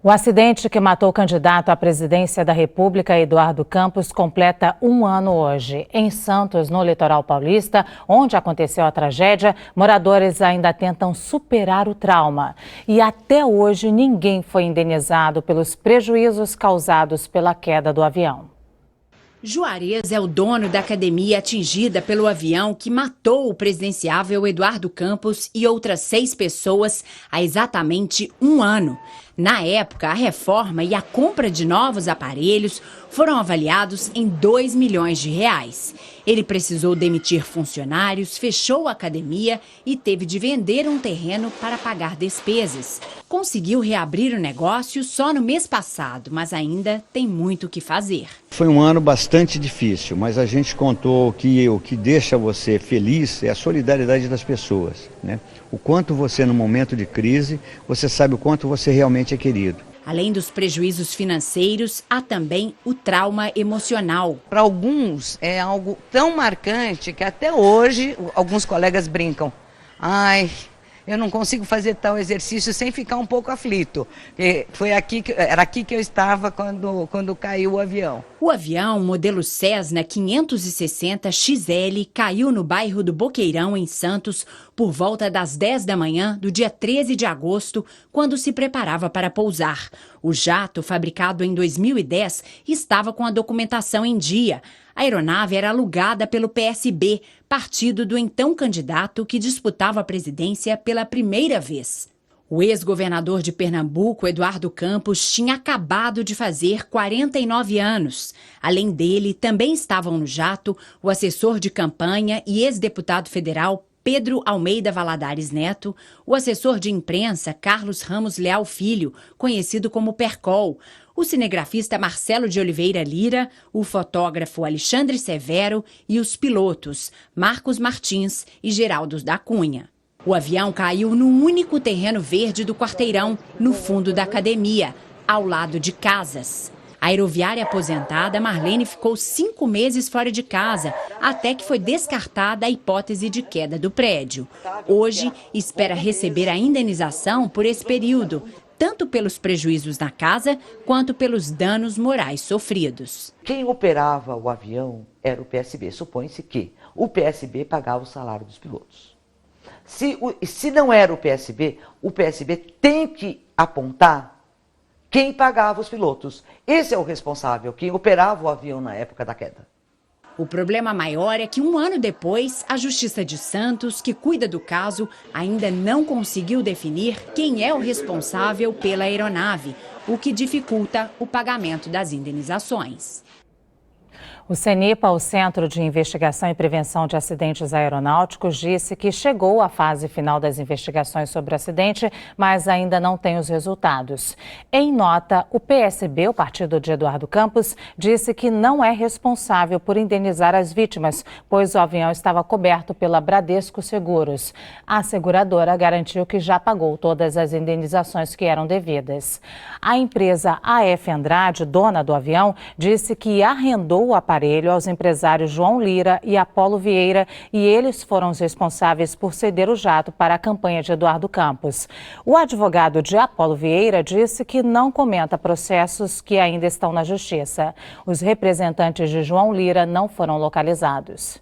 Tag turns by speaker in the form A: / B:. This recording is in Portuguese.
A: O acidente que matou o candidato à presidência da República, Eduardo Campos, completa um ano hoje. Em Santos, no litoral paulista, onde aconteceu a tragédia, moradores ainda tentam superar o trauma. E até hoje ninguém foi indenizado pelos prejuízos causados pela queda do avião.
B: Juarez é o dono da academia atingida pelo avião que matou o presidenciável Eduardo Campos e outras 6 pessoas há exatamente um ano. Na época, a reforma e a compra de novos aparelhos foram avaliados em R$ 2 milhões. Ele precisou demitir funcionários, fechou a academia e teve de vender um terreno para pagar despesas. Conseguiu reabrir o negócio só no mês passado, mas ainda tem muito o que fazer.
C: Foi um ano bastante difícil, mas a gente contou que o que deixa você feliz é a solidariedade das pessoas, né? O quanto você, no momento de crise, você sabe o quanto você realmente é querido.
B: Além dos prejuízos financeiros, há também o trauma emocional.
D: Para alguns é algo tão marcante que até hoje alguns colegas brincam. Ai, eu não consigo fazer tal exercício sem ficar um pouco aflito. Era aqui que eu estava quando caiu o avião.
B: O avião, modelo Cessna 560 XL, caiu no bairro do Boqueirão, em Santos, por volta das 10 da manhã do dia 13 de agosto, quando se preparava para pousar. O jato, fabricado em 2010, estava com a documentação em dia. A aeronave era alugada pelo PSB, partido do então candidato que disputava a presidência pela primeira vez. O ex-governador de Pernambuco, Eduardo Campos, tinha acabado de fazer 49 anos. Além dele, também estavam no jato o assessor de campanha e ex-deputado federal Pedro Almeida Valadares Neto, o assessor de imprensa Carlos Ramos Leal Filho, conhecido como Percol, o cinegrafista Marcelo de Oliveira Lira, o fotógrafo Alexandre Severo e os pilotos Marcos Martins e Geraldo da Cunha. O avião caiu no único terreno verde do quarteirão, no fundo da academia, ao lado de casas. A aeroviária aposentada Marlene ficou 5 meses fora de casa, até que foi descartada a hipótese de queda do prédio. Hoje, espera receber a indenização por esse período, tanto pelos prejuízos na casa, quanto pelos danos morais sofridos.
E: Quem operava o avião era o PSB. Supõe-se que o PSB pagava o salário dos pilotos. Se não era o PSB tem que apontar quem pagava os pilotos. Esse é o responsável, quem operava o avião na época da queda.
B: O problema maior é que um ano depois, a Justiça de Santos, que cuida do caso, ainda não conseguiu definir quem é o responsável pela aeronave, o que dificulta o pagamento das indenizações.
A: O CENIPA, o Centro de Investigação e Prevenção de Acidentes Aeronáuticos, disse que chegou à fase final das investigações sobre o acidente, mas ainda não tem os resultados. Em nota, o PSB, o partido de Eduardo Campos, disse que não é responsável por indenizar as vítimas, pois o avião estava coberto pela Bradesco Seguros. A seguradora garantiu que já pagou todas as indenizações que eram devidas. A empresa AF Andrade, dona do avião, disse que arrendou o aparelho aos empresários João Lira e Apolo Vieira e eles foram os responsáveis por ceder o jato para a campanha de Eduardo Campos. O advogado de Apolo Vieira disse que não comenta processos que ainda estão na justiça. Os representantes de João Lira não foram localizados.